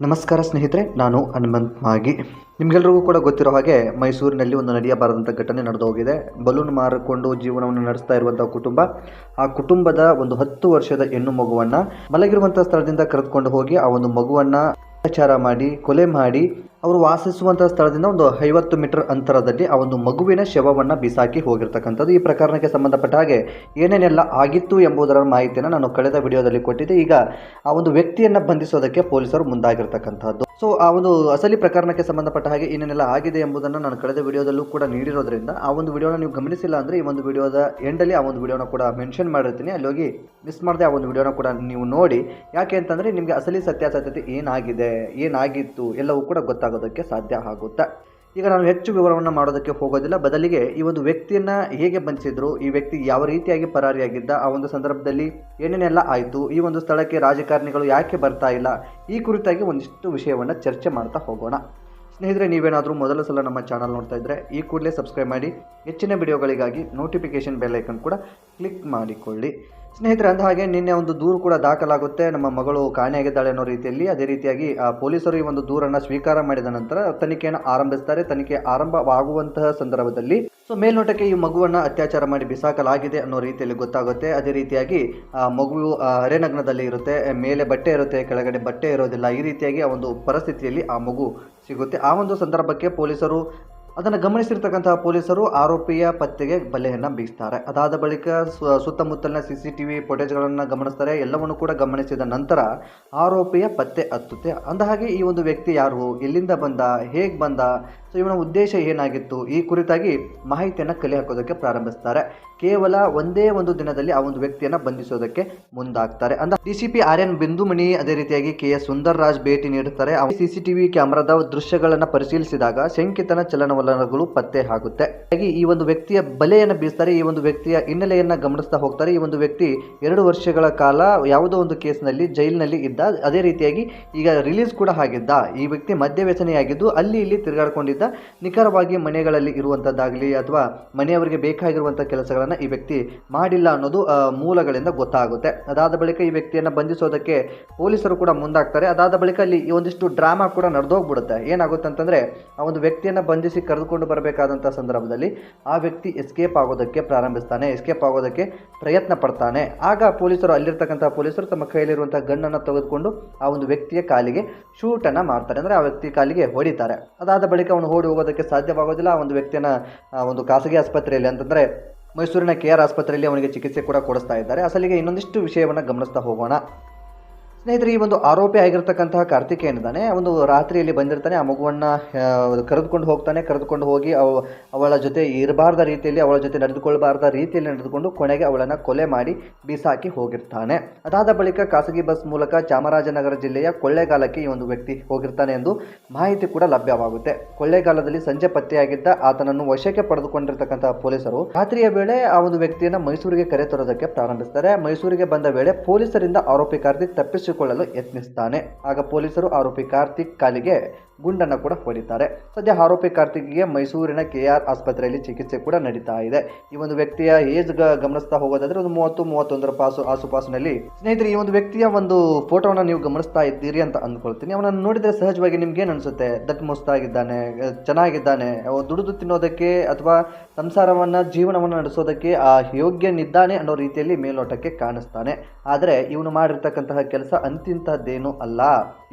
ನಮಸ್ಕಾರ ಸ್ನೇಹಿತರೆ, ನಾನು ಹನುಮಂತ್ ಮಾಗಿ. ನಿಮಗೆಲ್ಲರಿಗೂ ಕೂಡ ಗೊತ್ತಿರೋ ಹಾಗೆ ಮೈಸೂರಿನಲ್ಲಿ ಒಂದು ನಡೆಯಬಾರದಂಥ ಘಟನೆ ನಡೆದು ಹೋಗಿದೆ. ಬಲೂನ್ ಮಾರಿಕೊಂಡು ಜೀವನವನ್ನು ನಡೆಸ್ತಾ ಇರುವಂಥ ಕುಟುಂಬ, ಆ ಕುಟುಂಬದ ಒಂದು 10 ವರ್ಷದ ಹೆಣ್ಣು ಮಗುವನ್ನು ಮಲಗಿರುವಂಥ ಸ್ಥಳದಿಂದ ಕರೆದುಕೊಂಡು ಹೋಗಿ ಆ ಒಂದು ಮಗುವನ್ನು ಅತ್ಯಾಚಾರ ಮಾಡಿ ಕೊಲೆ ಮಾಡಿ ಅವರು ವಾಸಿಸುವಂಥ ಸ್ಥಳದಿಂದ ಒಂದು 50 ಮೀಟರ್ ಅಂತರದಲ್ಲಿ ಆ ಒಂದು ಮಗುವಿನ ಶವವನ್ನು ಬಿಸಾಕಿ ಹೋಗಿರ್ತಕ್ಕಂಥದ್ದು. ಈ ಪ್ರಕರಣಕ್ಕೆ ಸಂಬಂಧಪಟ್ಟ ಹಾಗೆ ಏನೇನೆಲ್ಲ ಆಗಿತ್ತು ಎಂಬುದರ ಮಾಹಿತಿಯನ್ನು ನಾನು ಕಳೆದ ವಿಡಿಯೋದಲ್ಲಿ ಕೊಟ್ಟಿದ್ದೆ. ಈಗ ಆ ಒಂದು ವ್ಯಕ್ತಿಯನ್ನು ಬಂಧಿಸೋದಕ್ಕೆ ಪೊಲೀಸರು ಮುಂದಾಗಿರ್ತಕ್ಕಂಥದ್ದು. ಸೊ ಆ ಒಂದು ಅಸಲಿ ಪ್ರಕರಣಕ್ಕೆ ಸಂಬಂಧಪಟ್ಟ ಹಾಗೆ ಏನೇನೆಲ್ಲ ಆಗಿದೆ ಎಂಬುದನ್ನು ನಾನು ಕಳೆದ ವಿಡಿಯೋದಲ್ಲೂ ಕೂಡ ನೀಡಿರೋದ್ರಿಂದ ಆ ಒಂದು ವಿಡಿಯೋನ ನೀವು ಗಮನಿಸಿಲ್ಲ ಅಂದರೆ ಈ ಒಂದು ವಿಡಿಯೋದ ಎಂಡಲ್ಲಿ ಆ ಒಂದು ವಿಡಿಯೋನ ಕೂಡ ಮೆನ್ಷನ್ ಮಾಡಿರ್ತೀನಿ. ಅಲ್ಲಿ ಹೋಗಿ ಮಿಸ್ ಮಾಡದೆ ಆ ಒಂದು ವಿಡಿಯೋನ ಕೂಡ ನೀವು ನೋಡಿ. ಯಾಕೆ ಅಂತಂದರೆ ನಿಮಗೆ ಅಸಲಿ ಸತ್ಯಾಸತ್ಯತೆ ಏನಾಗಿದೆ, ಏನಾಗಿತ್ತು ಎಲ್ಲವೂ ಕೂಡ ಗೊತ್ತಾಗೋದಕ್ಕೆ ಸಾಧ್ಯ ಆಗುತ್ತೆ. ಈಗ ನಾನು ಹೆಚ್ಚು ವಿವರವನ್ನು ಮಾಡೋದಕ್ಕೆ ಹೋಗೋದಿಲ್ಲ. ಬದಲಿಗೆ ಈ ಒಂದು ವ್ಯಕ್ತಿಯನ್ನು ಹೇಗೆ ಬಂಧಿಸಿದ್ರು, ಈ ವ್ಯಕ್ತಿ ಯಾವ ರೀತಿಯಾಗಿ ಪರಾರಿಯಾಗಿದ್ದ, ಆ ಒಂದು ಸಂದರ್ಭದಲ್ಲಿ ಏನೇನೆಲ್ಲ ಆಯಿತು, ಈ ಒಂದು ಸ್ಥಳಕ್ಕೆ ರಾಜಕಾರಣಿಗಳು ಯಾಕೆ ಬರ್ತಾ ಇಲ್ಲ, ಈ ಕುರಿತಾಗಿ ಒಂದಿಷ್ಟು ವಿಷಯವನ್ನು ಚರ್ಚೆ ಮಾಡ್ತಾ ಹೋಗೋಣ. ಸ್ನೇಹಿತರೆ, ನೀವೇನಾದರೂ ಮೊದಲ ಸಲ ನಮ್ಮ ಚಾನಲ್ ನೋಡ್ತಾ ಇದ್ದರೆ ಈ ಕೂಡಲೇ ಸಬ್ಸ್ಕ್ರೈಬ್ ಮಾಡಿ. ಹೆಚ್ಚಿನ ವಿಡಿಯೋಗಳಿಗಾಗಿ ನೋಟಿಫಿಕೇಷನ್ ಬೆಲ್ ಐಕನ್ ಕೂಡ ಕ್ಲಿಕ್ ಮಾಡಿಕೊಳ್ಳಿ. ಸ್ನೇಹಿತರೆ, ಅಂದ ಹಾಗೆ ನಿನ್ನೆ ಒಂದು ದೂರು ಕೂಡ ದಾಖಲಾಗುತ್ತೆ. ನಮ್ಮ ಮಗಳು ಕಾಣೆಯಾಗಿದ್ದಾಳೆ ಅನ್ನೋ ರೀತಿಯಲ್ಲಿ. ಅದೇ ರೀತಿಯಾಗಿ ಪೊಲೀಸರು ಈ ಒಂದು ದೂರನ್ನು ಸ್ವೀಕಾರ ಮಾಡಿದ ನಂತರ ತನಿಖೆಯನ್ನು ಆರಂಭಿಸ್ತಾರೆ. ತನಿಖೆ ಆರಂಭವಾಗುವಂತಹ ಸಂದರ್ಭದಲ್ಲಿ ಮೇಲ್ನೋಟಕ್ಕೆ ಈ ಮಗುವನ್ನು ಅತ್ಯಾಚಾರ ಮಾಡಿ ಬಿಸಾಕಲಾಗಿದೆ ಅನ್ನೋ ರೀತಿಯಲ್ಲಿ ಗೊತ್ತಾಗುತ್ತೆ. ಅದೇ ರೀತಿಯಾಗಿ ಆ ಮಗು ಅರೆನಗ್ನದಲ್ಲಿ ಇರುತ್ತೆ, ಮೇಲೆ ಬಟ್ಟೆ ಇರುತ್ತೆ, ಕೆಳಗಡೆ ಬಟ್ಟೆ ಇರೋದಿಲ್ಲ. ಈ ರೀತಿಯಾಗಿ ಆ ಒಂದು ಪರಿಸ್ಥಿತಿಯಲ್ಲಿ ಆ ಮಗು ಸಿಗುತ್ತೆ. ಆ ಒಂದು ಸಂದರ್ಭಕ್ಕೆ ಪೊಲೀಸರು ಅದನ್ನು ಗಮನಿಸಿರ್ತಕ್ಕಂತಹ ಪೊಲೀಸರು ಆರೋಪಿಯ ಪತ್ತೆಗೆ ಬಲೆಯನ್ನು ಬೀಸ್ತಾರೆ. ಅದಾದ ಬಳಿಕ ಸುತ್ತಮುತ್ತಲಿನ CCTV ಫುಟೇಜ್ಗಳನ್ನು ಗಮನಿಸ್ತಾರೆ. ಎಲ್ಲವನ್ನು ಕೂಡ ಗಮನಿಸಿದ ನಂತರ ಆರೋಪಿಯ ಪತ್ತೆ ಹತ್ತುತ್ತೆ. ಅಂದಹಾಗೆ ಈ ಒಂದು ವ್ಯಕ್ತಿ ಯಾರು, ಎಲ್ಲಿಂದ ಬಂದ, ಹೇಗೆ ಬಂದ, ಸೊ ಇವನ ಉದ್ದೇಶ ಏನಾಗಿತ್ತು, ಈ ಕುರಿತಾಗಿ ಮಾಹಿತಿಯನ್ನು ಕಲೆ ಹಾಕೋದಕ್ಕೆ ಪ್ರಾರಂಭಿಸ್ತಾರೆ. ಕೇವಲ ಒಂದೇ ಒಂದು ದಿನದಲ್ಲಿ ಆ ಒಂದು ವ್ಯಕ್ತಿಯನ್ನು ಬಂಧಿಸೋದಕ್ಕೆ ಮುಂದಾಗ್ತಾರೆ. DCP RN ಬಿಂದುಮಣಿ, ಅದೇ ರೀತಿಯಾಗಿ KS ಸುಂದರ್ರಾಜ್ ಭೇಟಿ ನೀಡುತ್ತಾರೆ. CCTV ಕ್ಯಾಮೆರಾದ ದೃಶ್ಯಗಳನ್ನು ಪರಿಶೀಲಿಸಿದಾಗ ಶಂಕಿತನ ಚಲನವಲನಗಳು ಪತ್ತೆ ಆಗುತ್ತೆ. ಹಾಗಾಗಿ ಈ ಒಂದು ವ್ಯಕ್ತಿಯ ಬಲೆಯನ್ನು ಬೀಸ್ತಾರೆ. ಈ ಒಂದು ವ್ಯಕ್ತಿಯ ಹಿನ್ನೆಲೆಯನ್ನು ಗಮನಿಸ್ತಾ ಹೋಗ್ತಾರೆ. ಈ ಒಂದು ವ್ಯಕ್ತಿ 2 ವರ್ಷಗಳ ಕಾಲ ಯಾವುದೋ ಒಂದು ಕೇಸ್ನಲ್ಲಿ ಜೈಲಿನಲ್ಲಿ ಇದ್ದ. ಅದೇ ರೀತಿಯಾಗಿ ಈಗ ರಿಲೀಸ್ ಕೂಡ ಆಗಿದ್ದ. ಈ ವ್ಯಕ್ತಿ ಮದ್ಯವ್ಯಸನಿಯಾಗಿದ್ದು ಅಲ್ಲಿ ಇಲ್ಲಿ ತಿರುಗಾಡಿಕೊಂಡಿದ್ದ. ನಿಖರವಾಗಿ ಮನೆಗಳಲ್ಲಿ ಇರುವಂಥದ್ದಾಗಲಿ ಅಥವಾ ಮನೆಯವರಿಗೆ ಬೇಕಾಗಿರುವಂಥ ಕೆಲಸಗಳನ್ನು ಈ ವ್ಯಕ್ತಿ ಮಾಡಿಲ್ಲ ಅನ್ನೋದು ಮೂಲಗಳಿಂದ ಗೊತ್ತಾಗುತ್ತೆ. ಅದಾದ ಬಳಿಕ ಈ ವ್ಯಕ್ತಿಯನ್ನು ಬಂಧಿಸೋದಕ್ಕೆ ಪೊಲೀಸರು ಕೂಡ ಮುಂದಾಗ್ತಾರೆ. ಅದಾದ ಬಳಿಕ ಅಲ್ಲಿ ಒಂದಿಷ್ಟು ಡ್ರಾಮಾ ಕೂಡ ನಡೆದೋಗ್ಬಿಡುತ್ತೆ. ಏನಾಗುತ್ತೆ ಅಂತಂದರೆ ಆ ಒಂದು ವ್ಯಕ್ತಿಯನ್ನು ಬಂಧಿಸಿ ಕರೆದುಕೊಂಡು ಬರಬೇಕಾದಂಥ ಸಂದರ್ಭದಲ್ಲಿ ಆ ವ್ಯಕ್ತಿ ಎಸ್ಕೇಪ್ ಆಗೋದಕ್ಕೆ ಪ್ರಾರಂಭಿಸ್ತಾನೆ, ಎಸ್ಕೇಪ್ ಆಗೋದಕ್ಕೆ ಪ್ರಯತ್ನ ಪಡ್ತಾನೆ. ಆಗ ಪೊಲೀಸರು, ಅಲ್ಲಿರ್ತಕ್ಕಂಥ ಪೊಲೀಸರು ತಮ್ಮ ಕೈಯಲ್ಲಿರುವಂಥ ಗನ್ನನ್ನು ತೆಗೆದುಕೊಂಡು ಆ ಒಂದು ವ್ಯಕ್ತಿಯ ಕಾಲಿಗೆ ಶೂಟನ್ನು ಮಾಡ್ತಾರೆ. ಅಂದರೆ ಆ ವ್ಯಕ್ತಿ ಕಾಲಿಗೆ ಹೊಡಿತಾರೆ. ಅದಾದ ಬಳಿಕ ಅವನು ಓಡಿ ಹೋಗೋದಕ್ಕೆ ಸಾಧ್ಯವಾಗೋದಿಲ್ಲ. ಆ ಒಂದು ವ್ಯಕ್ತಿಯನ್ನು ಒಂದು ಖಾಸಗಿ ಆಸ್ಪತ್ರೆಯಲ್ಲಿ, ಅಂತಂದರೆ ಮೈಸೂರಿನ KR ಆಸ್ಪತ್ರೆಯಲ್ಲಿ ಅವನಿಗೆ ಚಿಕಿತ್ಸೆ ಕೂಡ ಕೊಡಿಸ್ತಾ ಇದ್ದಾರೆ. ಅಸಲಿಗೆ ಇನ್ನೊಂದಿಷ್ಟು ವಿಷಯವನ್ನು ಗಮನಿಸ್ತಾ ಹೋಗೋಣ. ಸ್ನೇಹಿತರೆ, ಈ ಒಂದು ಆರೋಪಿ ಆಗಿರ್ತಕ್ಕಂತಹ ಕಾರ್ತಿಕ್ ಏನಿದ್ದಾನೆ, ಒಂದು ರಾತ್ರಿಯಲ್ಲಿ ಬಂದಿರ್ತಾನೆ. ಆ ಮಗುವನ್ನು ಕರೆದುಕೊಂಡು ಹೋಗ್ತಾನೆ. ಕರೆದುಕೊಂಡು ಹೋಗಿ ಅವಳ ಜೊತೆ ಇರಬಾರ್ದ ರೀತಿಯಲ್ಲಿ, ಅವಳ ಜೊತೆ ನಡೆದುಕೊಳ್ಳಬಾರ್ದ ರೀತಿಯಲ್ಲಿ ನಡೆದುಕೊಂಡು ಕೊನೆಗೆ ಅವಳನ್ನು ಕೊಲೆ ಮಾಡಿ ಬಿಸಾಕಿ ಹೋಗಿರ್ತಾನೆ. ಅದಾದ ಬಳಿಕ ಖಾಸಗಿ ಬಸ್ ಮೂಲಕ ಚಾಮರಾಜನಗರ ಜಿಲ್ಲೆಯ ಕೊಳ್ಳೇಗಾಲಕ್ಕೆ ಈ ಒಂದು ವ್ಯಕ್ತಿ ಹೋಗಿರ್ತಾನೆ ಎಂದು ಮಾಹಿತಿ ಕೂಡ ಲಭ್ಯವಾಗುತ್ತೆ. ಕೊಳ್ಳೇಗಾಲದಲ್ಲಿ ಸಂಜೆ ಪತ್ತೆಯಾಗಿದ್ದ ಆತನನ್ನು ವಶಕ್ಕೆ ಪಡೆದುಕೊಂಡಿರ್ತಕ್ಕಂತಹ ಪೊಲೀಸರು ರಾತ್ರಿಯ ವೇಳೆ ಆ ಒಂದು ವ್ಯಕ್ತಿಯನ್ನು ಮೈಸೂರಿಗೆ ಕರೆತರೋದಕ್ಕೆ ಪ್ರಾರಂಭಿಸ್ತಾರೆ. ಮೈಸೂರಿಗೆ ಬಂದ ವೇಳೆ ಪೊಲೀಸರಿಂದ ಆರೋಪಿ ಕಾರ್ತಿಕ್ ತಪ್ಪಿಸಿಕೊಳ್ಳಲು ಯತ್ನಿಸ್ತಾನೆ. ಆಗ ಪೊಲೀಸರು ಆರೋಪಿ ಕಾರ್ತಿಕ್ ಕಾಲಿಗೆ ಗುಂಡನ್ನು ಕೂಡ ಹೊಡಿತಾರೆ. ಸದ್ಯ ಆರೋಪಿ ಕಾರ್ತಿಕ್ಗೆ ಮೈಸೂರಿನ KR ಆಸ್ಪತ್ರೆಯಲ್ಲಿ ಚಿಕಿತ್ಸೆ ಕೂಡ ನಡೀತಾ ಇದೆ. ಈ ಒಂದು ವ್ಯಕ್ತಿಯ ಏಜ್ ಗಮನಿಸ್ತಾ ಹೋಗೋದಾದ್ರೆ ಒಂದು 30-31 ಆಸುಪಾಸಿನಲ್ಲಿ. ಸ್ನೇಹಿತರೆ, ಈ ಒಂದು ವ್ಯಕ್ತಿಯ ಒಂದು ಫೋಟೋವನ್ನು ನೀವು ಗಮನಿಸ್ತಾ ಇದ್ದೀರಿ ಅಂತ ಅಂದ್ಕೊಳ್ತೀನಿ. ಅವನನ್ನು ನೋಡಿದರೆ ಸಹಜವಾಗಿ ನಿಮ್ಗೆ ಏನು ಅನಿಸುತ್ತೆ? ದಟ್ ಮುಸ್ತಾಗಿದ್ದಾನೆ, ಚೆನ್ನಾಗಿದ್ದಾನೆ, ದುಡಿದು ತಿನ್ನೋದಕ್ಕೆ ಅಥವಾ ಸಂಸಾರವನ್ನು, ಜೀವನವನ್ನು ನಡೆಸೋದಕ್ಕೆ ಯೋಗ್ಯನಿದ್ದಾನೆ ಅನ್ನೋ ರೀತಿಯಲ್ಲಿ ಮೇಲ್ನೋಟಕ್ಕೆ ಕಾಣಿಸ್ತಾನೆ. ಆದರೆ ಇವನು ಮಾಡಿರ್ತಕ್ಕಂತಹ ಕೆಲಸ ಅಂತಿಂತಹದ್ದೇನೂ ಅಲ್ಲ.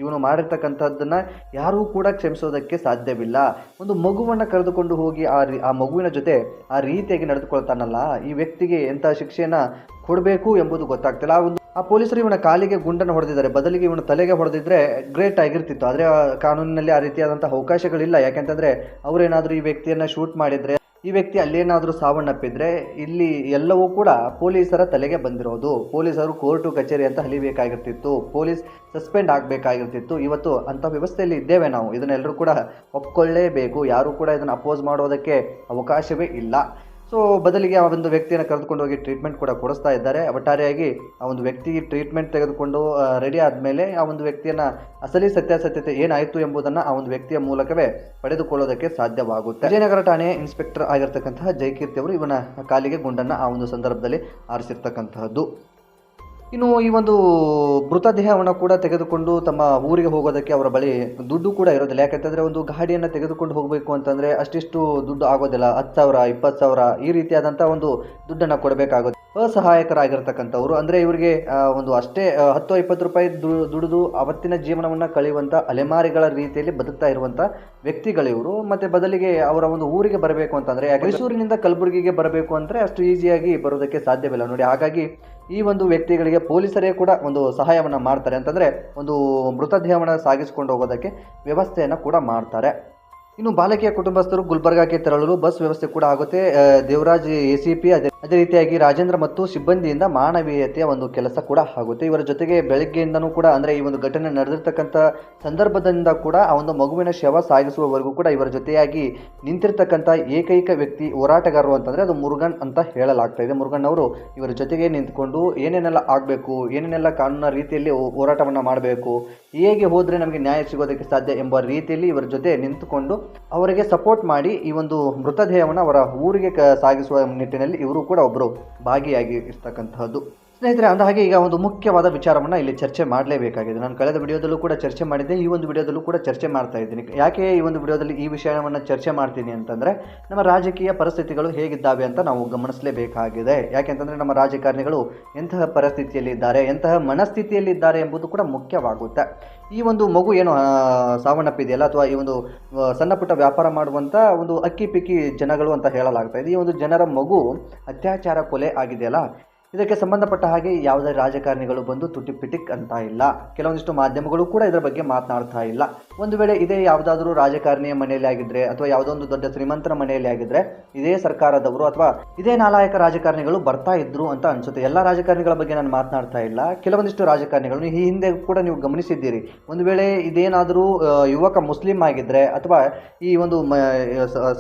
ಇವನು ಮಾಡಿರ್ತಕ್ಕಂಥದ್ದನ್ನು ಯಾರೂ ಕೂಡ ಕ್ಷಮಿಸೋದಕ್ಕೆ ಸಾಧ್ಯವಿಲ್ಲ. ಒಂದು ಮಗುವನ್ನು ಕರೆದುಕೊಂಡು ಹೋಗಿ ಆ ಮಗುವಿನ ಜೊತೆ ಆ ರೀತಿಯಾಗಿ ನಡೆದುಕೊಳ್ತಾನಲ್ಲ, ಈ ವ್ಯಕ್ತಿಗೆ ಎಂಥ ಶಿಕ್ಷೆಯನ್ನು ಕೊಡಬೇಕು ಎಂಬುದು ಗೊತ್ತಾಗ್ತಿಲ್ಲ. ಆ ಪೊಲೀಸರು ಇವನ ಕಾಲಿಗೆ ಗುಂಡನ್ನು ಹೊಡೆದಿದ್ದಾರೆ, ಬದಲಿಗೆ ಇವನ ತಲೆಗೆ ಹೊಡೆದಿದ್ರೆ ಗ್ರೇಟ್ ಆಗಿರ್ತಿತ್ತು. ಆದರೆ ಕಾನೂನಿನಲ್ಲಿ ಆ ರೀತಿಯಾದಂಥ ಅವಕಾಶಗಳಿಲ್ಲ. ಯಾಕೆಂತಂದರೆ ಅವರೇನಾದರೂ ಈ ವ್ಯಕ್ತಿಯನ್ನು ಶೂಟ್ ಮಾಡಿದರೆ, ಈ ವ್ಯಕ್ತಿ ಅಲ್ಲೇನಾದರೂ ಸಾವನ್ನಪ್ಪಿದ್ರೆ ಇಲ್ಲಿ ಎಲ್ಲವೂ ಕೂಡ ಪೊಲೀಸರ ತಲೆಗೆ ಬಂದಿರೋದು. ಪೊಲೀಸರು ಕೋರ್ಟು ಕಚೇರಿ ಅಂತ ಅಲಿಬೇಕಾಗಿರ್ತಿತ್ತು, ಪೊಲೀಸ್ ಸಸ್ಪೆಂಡ್ ಆಗಬೇಕಾಗಿರ್ತಿತ್ತು. ಇವತ್ತು ಅಂಥ ವ್ಯವಸ್ಥೆಯಲ್ಲಿ ಇದ್ದೇವೆ ನಾವು. ಇದನ್ನೆಲ್ಲರೂ ಕೂಡ ಒಪ್ಕೊಳ್ಳೇಬೇಕು. ಯಾರೂ ಕೂಡ ಇದನ್ನು ಅಪೋಸ್ ಮಾಡೋದಕ್ಕೆ ಅವಕಾಶವೇ ಇಲ್ಲ. ಸೊ ಬದಲಿಗೆ ಆ ಒಂದು ವ್ಯಕ್ತಿಯನ್ನು ಕರೆದುಕೊಂಡು ಹೋಗಿ ಟ್ರೀಟ್ಮೆಂಟ್ ಕೂಡ ಕೊಡಿಸ್ತಾ ಇದ್ದಾರೆ. ಒಟ್ಟಾರೆಯಾಗಿ ಆ ಒಂದು ವ್ಯಕ್ತಿಗೆ ಟ್ರೀಟ್ಮೆಂಟ್ ತೆಗೆದುಕೊಂಡು ರೆಡಿ ಆದಮೇಲೆ ಆ ಒಂದು ವ್ಯಕ್ತಿಯನ್ನು ಅಸಲಿ ಸತ್ಯಾಸತ್ಯತೆ ಏನಾಯಿತು ಎಂಬುದನ್ನು ಆ ಒಂದು ವ್ಯಕ್ತಿಯ ಮೂಲಕವೇ ಪಡೆದುಕೊಳ್ಳೋದಕ್ಕೆ ಸಾಧ್ಯವಾಗುತ್ತೆ. ವಿಜಯನಗರ ಠಾಣೆ ಇನ್ಸ್ಪೆಕ್ಟರ್ ಆಗಿರ್ತಕ್ಕಂತಹ ಜಯಕೀರ್ತಿ ಅವರು ಇವನ ಕಾಲಿಗೆ ಗುಂಡನ್ನು ಆ ಒಂದು ಸಂದರ್ಭದಲ್ಲಿ ಆರಿಸಿರ್ತಕ್ಕಂತಹದ್ದು. ಇನ್ನು ಈ ಒಂದು ಮೃತದೇಹವನ್ನು ಕೂಡ ತೆಗೆದುಕೊಂಡು ತಮ್ಮ ಊರಿಗೆ ಹೋಗೋದಕ್ಕೆ ಅವರ ಬಳಿ ದುಡ್ಡು ಕೂಡ ಇರೋದಿಲ್ಲ. ಯಾಕಂತಂದರೆ ಒಂದು ಗಾಡಿಯನ್ನು ತೆಗೆದುಕೊಂಡು ಹೋಗಬೇಕು ಅಂತಂದರೆ ಅಷ್ಟಿಷ್ಟು ದುಡ್ಡು ಆಗೋದಿಲ್ಲ. 10,000 20,000 ಈ ರೀತಿಯಾದಂಥ ಒಂದು ದುಡ್ಡನ್ನು ಕೊಡಬೇಕಾಗುತ್ತೆ. ಅಸಹಾಯಕರಾಗಿರ್ತಕ್ಕಂಥವ್ರು ಅಂದರೆ ಇವರಿಗೆ ಒಂದು ಅಷ್ಟೇ 10-20 ರೂಪಾಯಿ ದುಡಿದು ಅವತ್ತಿನ ಜೀವನವನ್ನು ಕಳೆಯುವಂಥ ಅಲೆಮಾರಿಗಳ ರೀತಿಯಲ್ಲಿ ಬದುಕ್ತಾ ಇರುವಂಥ ವ್ಯಕ್ತಿಗಳಿವರು. ಮತ್ತು ಬದಲಿಗೆ ಅವರ ಒಂದು ಊರಿಗೆ ಬರಬೇಕು ಅಂತಂದರೆ ಮೈಸೂರಿನಿಂದ ಕಲಬುರಗಿಗೆ ಬರಬೇಕು ಅಂದರೆ ಅಷ್ಟು ಈಸಿಯಾಗಿ ಬರೋದಕ್ಕೆ ಸಾಧ್ಯವಿಲ್ಲ ನೋಡಿ. ಹಾಗಾಗಿ ಈ ಒಂದು ವ್ಯಕ್ತಿಗಳಿಗೆ ಪೊಲೀಸರೇ ಕೂಡ ಒಂದು ಸಹಾಯವನ್ನು ಮಾಡ್ತಾರೆ. ಅಂತಂದರೆ ಒಂದು ಮೃತದೇಹವನ್ನು ಸಾಗಿಸಿಕೊಂಡು ಹೋಗೋದಕ್ಕೆ ವ್ಯವಸ್ಥೆಯನ್ನು ಕೂಡ ಮಾಡ್ತಾರೆ. ಇನ್ನು ಬಾಲಕಿಯ ಕುಟುಂಬಸ್ಥರು ಗುಲ್ಬರ್ಗಾಕ್ಕೆ ತೆರಳಲು ಬಸ್ ವ್ಯವಸ್ಥೆ ಕೂಡ ಆಗುತ್ತೆ. ದೇವರಾಜ್ ACP ಅದೇ ರೀತಿಯಾಗಿ ರಾಜೇಂದ್ರ ಮತ್ತು ಸಿಬ್ಬಂದಿಯಿಂದ ಮಾನವೀಯತೆಯ ಒಂದು ಕೆಲಸ ಕೂಡ ಆಗುತ್ತೆ. ಇವರ ಜೊತೆಗೆ ಬೆಳಗ್ಗೆಯಿಂದನೂ ಕೂಡ ಅಂದರೆ ಈ ಒಂದು ಘಟನೆ ನಡೆದಿರ್ತಕ್ಕಂಥ ಸಂದರ್ಭದಿಂದ ಕೂಡ ಆ ಒಂದು ಮಗುವಿನ ಶವ ಸಾಗಿಸುವವರೆಗೂ ಕೂಡ ಇವರ ಜೊತೆಯಾಗಿ ನಿಂತಿರ್ತಕ್ಕಂಥ ಏಕೈಕ ವ್ಯಕ್ತಿ ಹೋರಾಟಗಾರರು ಅಂತಂದರೆ ಅದು ಮುರುಗನ್ ಅಂತ ಹೇಳಲಾಗ್ತಾ ಇದೆ. ಮುರುಗನ್ ಅವರು ಇವರ ಜೊತೆಗೆ ನಿಂತ್ಕೊಂಡು ಏನೇನೆಲ್ಲ ಆಗಬೇಕು, ಏನೇನೆಲ್ಲ ಕಾನೂನಿನ ರೀತಿಯಲ್ಲಿ ಹೋರಾಟವನ್ನು ಮಾಡಬೇಕು, ಹೇಗೆ ಹೋದರೆ ನಮಗೆ ನ್ಯಾಯ ಸಿಗೋದಕ್ಕೆ ಸಾಧ್ಯ ಎಂಬ ರೀತಿಯಲ್ಲಿ ಇವರ ಜೊತೆ ನಿಂತುಕೊಂಡು ಅವರಿಗೆ ಸಪೋರ್ಟ್ ಮಾಡಿ ಈ ಒಂದು ಮೃತದೇಹವನ್ನು ಅವರ ಊರಿಗೆ ಸಾಗಿಸುವ ನಿಟ್ಟಿನಲ್ಲಿ ಇವರು ಕೂಡ ಒಬ್ಬರು ಭಾಗಿಯಾಗಿ ಇರ್ತಕ್ಕಂತಹದ್ದು. ಸ್ನೇಹಿತರೆ, ಅಂದಹಾಗೆ ಈಗ ಒಂದು ಮುಖ್ಯವಾದ ವಿಚಾರವನ್ನು ಇಲ್ಲಿ ಚರ್ಚೆ ಮಾಡಲೇಬೇಕಾಗಿದೆ. ನಾನು ಕಳೆದ ವಿಡಿಯೋದಲ್ಲೂ ಕೂಡ ಚರ್ಚೆ ಮಾಡಿದ್ದೆ, ಈ ಒಂದು ವಿಡಿಯೋದಲ್ಲೂ ಕೂಡ ಚರ್ಚೆ ಮಾಡ್ತಾ ಇದ್ದೀನಿ. ಯಾಕೆ ಈ ಒಂದು ವಿಡಿಯೋದಲ್ಲಿ ಈ ವಿಷಯವನ್ನು ಚರ್ಚೆ ಮಾಡ್ತೀನಿ ಅಂತಂದರೆ ನಮ್ಮ ರಾಜಕೀಯ ಪರಿಸ್ಥಿತಿಗಳು ಹೇಗಿದ್ದಾವೆ ಅಂತ ನಾವು ಗಮನಿಸಲೇಬೇಕಾಗಿದೆ. ಯಾಕೆಂತಂದರೆ ನಮ್ಮ ರಾಜಕಾರಣಿಗಳು ಎಂತಹ ಪರಿಸ್ಥಿತಿಯಲ್ಲಿದ್ದಾರೆ, ಎಂತಹ ಮನಸ್ಥಿತಿಯಲ್ಲಿದ್ದಾರೆ ಎಂಬುದು ಕೂಡ ಮುಖ್ಯವಾಗುತ್ತೆ. ಈ ಒಂದು ಮಗು ಏನು ಸಾವನ್ನಪ್ಪಿದೆಯಲ್ಲ, ಅಥವಾ ಈ ಒಂದು ಸಣ್ಣ ಪುಟ್ಟ ವ್ಯಾಪಾರ ಮಾಡುವಂಥ ಒಂದು ಅಕ್ಕಿ ಪಿಕ್ಕಿ ಜನಗಳು ಅಂತ ಹೇಳಲಾಗ್ತಾ ಇದೆ. ಈ ಒಂದು ಜನರ ಮಗು ಅತ್ಯಾಚಾರ ಕೊಲೆ ಆಗಿದೆಯಲ್ಲ, ಇದಕ್ಕೆ ಸಂಬಂಧಪಟ್ಟ ಹಾಗೆ ಯಾವುದೇ ರಾಜಕಾರಣಿಗಳು ಬಂದು ತುಟಿಪಿಟಿಕ್ ಅಂತ ಇಲ್ಲ. ಕೆಲವೊಂದಿಷ್ಟು ಮಾಧ್ಯಮಗಳು ಕೂಡ ಇದರ ಬಗ್ಗೆ ಮಾತನಾಡ್ತಾ ಇಲ್ಲ. ಒಂದು ವೇಳೆ ಇದೇ ಯಾವುದಾದ್ರೂ ರಾಜಕಾರಣಿಯ ಮನೆಯಲ್ಲಿ ಆಗಿದ್ರೆ ಅಥವಾ ಯಾವುದೋ ಒಂದು ದೊಡ್ಡ ಶ್ರೀಮಂತರ ಮನೆಯಲ್ಲಿ ಆಗಿದ್ರೆ ಇದೇ ಸರ್ಕಾರದವರು ಅಥವಾ ಇದೇ ನಾಲಾಯಕ ರಾಜಕಾರಣಿಗಳು ಬರ್ತಾ ಇದ್ರು ಅಂತ ಅನ್ಸುತ್ತೆ. ಎಲ್ಲ ರಾಜಕಾರಣಿಗಳ ಬಗ್ಗೆ ನಾನು ಮಾತನಾಡ್ತಾ ಇಲ್ಲ. ಕೆಲವೊಂದಿಷ್ಟು ರಾಜಕಾರಣಿಗಳು ಈ ಹಿಂದೆ ಕೂಡ ನೀವು ಗಮನಿಸಿದ್ದೀರಿ. ಒಂದು ವೇಳೆ ಇದೇನಾದರೂ ಯುವಕ ಮುಸ್ಲಿಂ ಆಗಿದ್ರೆ ಅಥವಾ ಈ ಒಂದು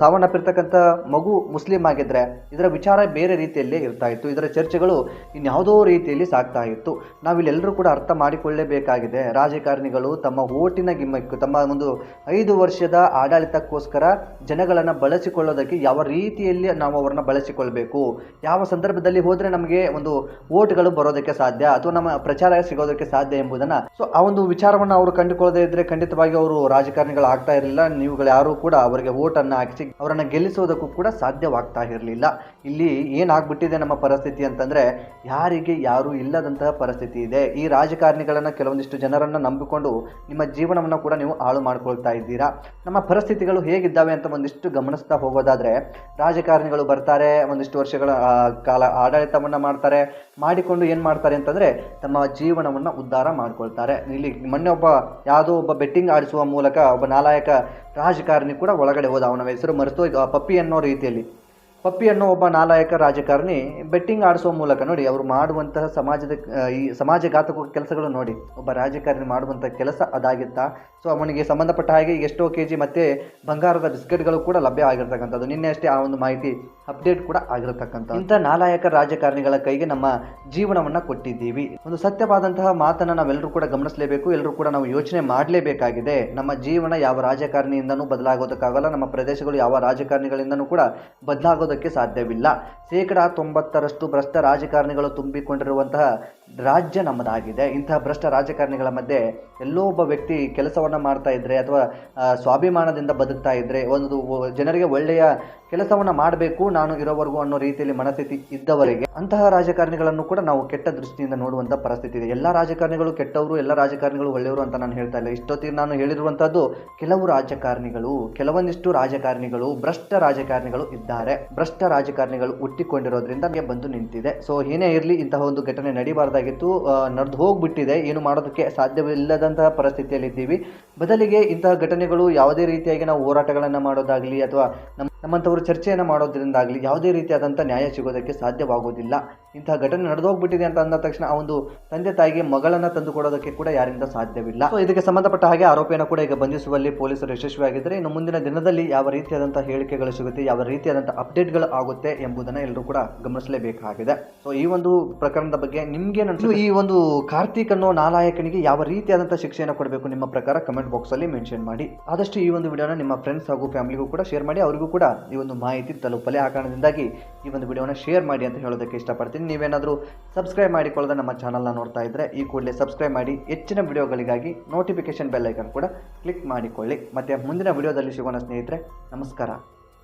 ಸಾವನ್ನಪ್ಪಿರ್ತಕ್ಕಂಥ ಮಗು ಮುಸ್ಲಿಂ ಆಗಿದ್ರೆ ಇದರ ವಿಚಾರ ಬೇರೆ ರೀತಿಯಲ್ಲೇ ಇರ್ತಾ ಇತ್ತು. ಇದರ ಚರ್ಚೆಗಳು ಇನ್ಯಾವುದೋ ರೀತಿಯಲ್ಲಿ ಸಾಗ್ತಾ ಇತ್ತು. ನಾವಿಲ್ಲೆಲ್ಲರೂ ಕೂಡ ಅರ್ಥ ಮಾಡಿಕೊಳ್ಳಲೇಬೇಕಾಗಿದೆ. ರಾಜಕಾರಣಿಗಳು ತಮ್ಮ ಓಟಿನ ಗಿಮ್ಮಕ್ಕು, ತಮ್ಮ ಒಂದು 5 ವರ್ಷದ ಆಡಳಿತಕ್ಕೋಸ್ಕರ ಜನಗಳನ್ನು ಬಳಸಿಕೊಳ್ಳೋದಕ್ಕೆ ಯಾವ ರೀತಿಯಲ್ಲಿ ನಾವು ಅವರನ್ನು ಬಳಸಿಕೊಳ್ಬೇಕು, ಯಾವ ಸಂದರ್ಭದಲ್ಲಿ ಹೋದರೆ ನಮಗೆ ಒಂದು ಓಟ್ಗಳು ಬರೋದಕ್ಕೆ ಸಾಧ್ಯ ಅಥವಾ ನಮ್ಮ ಪ್ರಚಾರ ಸಿಗೋದಕ್ಕೆ ಸಾಧ್ಯ ಎಂಬುದನ್ನು ಆ ಒಂದು ವಿಚಾರವನ್ನು ಅವರು ಕಂಡುಕೊಳ್ಳದೇ ಇದ್ದರೆ ಖಂಡಿತವಾಗಿ ಅವರು ರಾಜಕಾರಣಿಗಳು ಆಗ್ತಾ ಇರಲಿಲ್ಲ. ನೀವುಗಳು ಯಾರೂ ಕೂಡ ಅವರಿಗೆ ಓಟನ್ನು ಹಾಕಿಸಿ ಅವರನ್ನು ಗೆಲ್ಲಿಸೋದಕ್ಕೂ ಕೂಡ ಸಾಧ್ಯವಾಗ್ತಾ ಇರಲಿಲ್ಲ. ಇಲ್ಲಿ ಏನಾಗ್ಬಿಟ್ಟಿದೆ ನಮ್ಮ ಪರಿಸ್ಥಿತಿ ಅಂತಂದರೆ ಯಾರಿಗೆ ಯಾರು ಇಲ್ಲದಂತಹ ಪರಿಸ್ಥಿತಿ ಇದೆ. ಈ ರಾಜಕಾರಣಿಗಳನ್ನು ಕೆಲವೊಂದಿಷ್ಟು ಜನರನ್ನು ನಂಬಿಕೊಂಡು ನಿಮ್ಮ ಜೀವನವನ್ನು ಕೂಡ ನೀವು ಹಾಳು ಮಾಡ್ಕೊಳ್ತಾ ಇದ್ದೀರಾ. ನಮ್ಮ ಪರಿಸ್ಥಿತಿಗಳು ಹೇಗಿದ್ದಾವೆ ಅಂತ ಒಂದಿಷ್ಟು ಗಮನಿಸ್ತಾ ಹೋಗೋದಾದರೆ, ರಾಜಕಾರಣಿಗಳು ಬರ್ತಾರೆ, ಒಂದಿಷ್ಟು ವರ್ಷಗಳ ಕಾಲ ಆಡಳಿತವನ್ನು ಮಾಡ್ತಾರೆ, ಮಾಡಿಕೊಂಡು ಏನು ಮಾಡ್ತಾರೆ ಅಂತಂದರೆ ತಮ್ಮ ಜೀವನವನ್ನು ಉದ್ಧಾರ ಮಾಡ್ಕೊಳ್ತಾರೆ. ಇಲ್ಲಿ ಮೊನ್ನೆ ಯಾವುದೋ ಒಬ್ಬ ಬೆಟ್ಟಿಂಗ್ ಆಡಿಸುವ ಮೂಲಕ ಒಬ್ಬ ನಾಲಾಯಕ ರಾಜಕಾರಣಿ ಕೂಡ ಒಳಗಡೆ ಹೋದ. ಅವನ ಹೆಸರು ಮರೆತು ಪಪ್ಪಿ ಅನ್ನೋ ರೀತಿಯಲ್ಲಿ ಪಪ್ಪಿ ಅನ್ನೋ ಒಬ್ಬ ನಾಲಾಯಕ ರಾಜಕಾರಣಿ ಬೆಟ್ಟಿಂಗ್ ಆಡಿಸುವ ಮೂಲಕ ನೋಡಿ ಅವರು ಮಾಡುವಂತಹ ಈ ಸಮಾಜಘಾತಕ ಕೆಲಸಗಳು ನೋಡಿ. ಒಬ್ಬ ರಾಜಕಾರಣಿ ಮಾಡುವಂಥ ಕೆಲಸ ಅದಾಗಿತ್ತಾ? ಸೊ ಅವನಿಗೆ ಸಂಬಂಧಪಟ್ಟ ಹಾಗೆ ಈಗ ಎಷ್ಟೋ ಕೆಜಿ ಮತ್ತೆ ಬಂಗಾರದ ಬಿಸ್ಕೆಟ್ಗಳು ಕೂಡ ಲಭ್ಯ ಆಗಿರ್ತಕ್ಕಂಥದ್ದು. ನಿನ್ನೆ ಅಷ್ಟೇ ಆ ಒಂದು ಮಾಹಿತಿ ಅಪ್ಡೇಟ್ ಕೂಡ ಆಗಿರತಕ್ಕಂಥ ಇಂಥ ನಾಲಾಯಕ ರಾಜಕಾರಣಿಗಳ ಕೈಗೆ ನಮ್ಮ ಜೀವನವನ್ನು ಕೊಟ್ಟಿದ್ದೀವಿ. ಒಂದು ಸತ್ಯವಾದಂತಹ ಮಾತನ್ನು ನಾವೆಲ್ಲರೂ ಕೂಡ ಗಮನಿಸಲೇಬೇಕು. ಎಲ್ಲರೂ ಕೂಡ ನಾವು ಯೋಚನೆ ಮಾಡಲೇಬೇಕಾಗಿದೆ. ನಮ್ಮ ಜೀವನ ಯಾವ ರಾಜಕಾರಣಿಯಿಂದನೂ ಬದಲಾಗೋದಕ್ಕಾಗಲ್ಲ. ನಮ್ಮ ಪ್ರದೇಶಗಳು ಯಾವ ರಾಜಕಾರಣಿಗಳಿಂದನೂ ಕೂಡ ಬದಲಾಗೋದಕ್ಕೆ ಸಾಧ್ಯವಿಲ್ಲ. 90% ಭ್ರಷ್ಟ ರಾಜಕಾರಣಿಗಳು ತುಂಬಿಕೊಂಡಿರುವಂತಹ ರಾಜ್ಯ ನಮ್ಮದಾಗಿದೆ. ಇಂತಹ ಭ್ರಷ್ಟ ರಾಜಕಾರಣಿಗಳ ಮಧ್ಯೆ ಎಲ್ಲೋ ಒಬ್ಬ ವ್ಯಕ್ತಿ ಕೆಲಸವನ್ನು ಮಾಡ್ತಾ ಇದ್ದರೆ ಅಥವಾ ಸ್ವಾಭಿಮಾನದಿಂದ ಬದುಕ್ತಾ ಇದ್ದರೆ, ಒಂದು ಜನರಿಗೆ ಒಳ್ಳೆಯ ಕೆಲಸವನ್ನು ಮಾಡಬೇಕು ನಾನು ಇರೋವರೆಗೂ ಅನ್ನೋ ರೀತಿಯಲ್ಲಿ ಮನಸ್ಥಿತಿ ಇದ್ದವರಿಗೆ ಅಂತಹ ರಾಜಕಾರಣಿಗಳನ್ನು ಕೂಡ ನಾವು ಕೆಟ್ಟ ದೃಷ್ಟಿಯಿಂದ ನೋಡುವಂಥ ಪರಿಸ್ಥಿತಿ ಇದೆ. ಎಲ್ಲ ರಾಜಕಾರಣಿಗಳು ಕೆಟ್ಟವರು, ಎಲ್ಲ ರಾಜಕಾರಣಿಗಳು ಒಳ್ಳೆಯವರು ಅಂತ ನಾನು ಹೇಳ್ತಾ ಇಲ್ಲ. ಇಷ್ಟೊತ್ತಿಗೆ ನಾನು ಹೇಳಿರುವಂಥದ್ದು ಕೆಲವು ರಾಜಕಾರಣಿಗಳು, ಕೆಲವೊಂದಿಷ್ಟು ರಾಜಕಾರಣಿಗಳು, ಭ್ರಷ್ಟ ರಾಜಕಾರಣಿಗಳು ಇದ್ದಾರೆ. ಭ್ರಷ್ಟ ರಾಜಕಾರಣಿಗಳು ಹುಟ್ಟಿಕೊಂಡಿರೋದ್ರಿಂದ ನಮಗೆ ಬಂದು ನಿಂತಿದೆ. ಸೊ ಏನೇ ಇರಲಿ, ಇಂತಹ ಒಂದು ಘಟನೆ ನಡೀಬಾರ್ದಾಗಿತ್ತು, ನಡೆದು ಹೋಗ್ಬಿಟ್ಟಿದೆ. ಏನು ಮಾಡೋದಕ್ಕೆ ಸಾಧ್ಯವಿಲ್ಲದಂತಹ ಪರಿಸ್ಥಿತಿಯಲ್ಲಿದ್ದೀವಿ. ಬದಲಿಗೆ ಇಂತಹ ಘಟನೆಗಳು ಯಾವುದೇ ರೀತಿಯಾಗಿ ನಾವು ಹೋರಾಟಗಳನ್ನು ಮಾಡೋದಾಗಲಿ ಅಥವಾ ನಮ್ಮಂಥವರು ಚರ್ಚೆಯನ್ನು ಮಾಡೋದ್ರಿಂದಾಗಲಿ ಯಾವುದೇ ರೀತಿಯಾದಂಥ ನ್ಯಾಯ ಸಿಗೋದಕ್ಕೆ ಸಾಧ್ಯವಾಗೋದಿಲ್ಲ. ಇಂತಹ ಘಟನೆ ನಡೆದೋಗ್ಬಿಟ್ಟಿದೆ ಅಂತ ಅಂದ ತಕ್ಷಣ ಆ ಒಂದು ತಂದೆ ತಾಯಿಗೆ ಮಗಳನ್ನು ತಂದುಕೊಡೋದಕ್ಕೆ ಕೂಡ ಯಾರಿಂದ ಸಾಧ್ಯವಿಲ್ಲ. ಸೊ ಇದಕ್ಕೆ ಸಂಬಂಧಪಟ್ಟ ಹಾಗೆ ಆರೋಪಿಯನ್ನು ಕೂಡ ಈಗ ಬಂಧಿಸುವಲ್ಲಿ ಪೊಲೀಸರು ಯಶಸ್ವಿಯಾಗಿದ್ದರೆ, ಇನ್ನು ಮುಂದಿನ ದಿನದಲ್ಲಿ ಯಾವ ರೀತಿಯಾದಂಥ ಹೇಳಿಕೆಗಳು ಸಿಗುತ್ತೆ, ಯಾವ ರೀತಿಯಾದಂಥ ಅಪ್ಡೇಟ್ಗಳು ಆಗುತ್ತೆ ಎಂಬುದನ್ನು ಎಲ್ಲರೂ ಕೂಡ ಗಮನಿಸಲೇಬೇಕಾಗಿದೆ. ಸೊ ಈ ಒಂದು ಪ್ರಕರಣದ ಬಗ್ಗೆ ನಿಮ್ಗೆ ಈ ಒಂದು ಕಾರ್ತಿಕ್ ಅನ್ನೋ ನಾಲಾಯಕನಿಗೆ ಯಾವ ರೀತಿಯಾದಂಥ ಶಿಕ್ಷೆಯನ್ನು ಕೊಡಬೇಕು ನಿಮ್ಮ ಪ್ರಕಾರ ಕಮೆಂಟ್ ಬಾಕ್ಸ್ ಅಲ್ಲಿ ಮೆನ್ಷನ್ ಮಾಡಿ. ಆದಷ್ಟು ಈ ಒಂದು ವಿಡಿಯೋನ ನಿಮ್ಮ ಫ್ರೆಂಡ್ಸ್ ಹಾಗೂ ಫ್ಯಾಮಿಲಿಗೂ ಕೂಡ ಶೇರ್ ಮಾಡಿ, ಅವರಿಗೂ ಕೂಡ ಈ ಒಂದು ಮಾಹಿತಿ ತಲುಪಲಿ. ಆ ಕಾರಣದಿಂದಾಗಿ ಈ ಒಂದು ವಿಡಿಯೋನ ಶೇರ್ ಮಾಡಿ ಅಂತ ಹೇಳೋದಕ್ಕೆ ಇಷ್ಟಪಡ್ತೀನಿ. ನೀವೇನಾದರೂ ಸಬ್ಸ್ಕ್ರೈಬ್ ಮಾಡಿಕೊಳ್ಳದೆ ನಮ್ಮ ಚಾನಲ್ನ ನೋಡ್ತಾ ಇದ್ದರೆ ಈ ಕೂಡಲೇ ಸಬ್ಸ್ಕ್ರೈಬ್ ಮಾಡಿ. ಹೆಚ್ಚಿನ ವಿಡಿಯೋಗಳಿಗಾಗಿ ನೋಟಿಫಿಕೇಷನ್ ಬೆಲ್ ಐಕನ್ ಕೂಡ ಕ್ಲಿಕ್ ಮಾಡಿಕೊಳ್ಳಿ. ಮತ್ತು ಮುಂದಿನ ವಿಡಿಯೋದಲ್ಲಿ ಸಿಗೋಣ ಸ್ನೇಹಿತರೆ. ನಮಸ್ಕಾರ.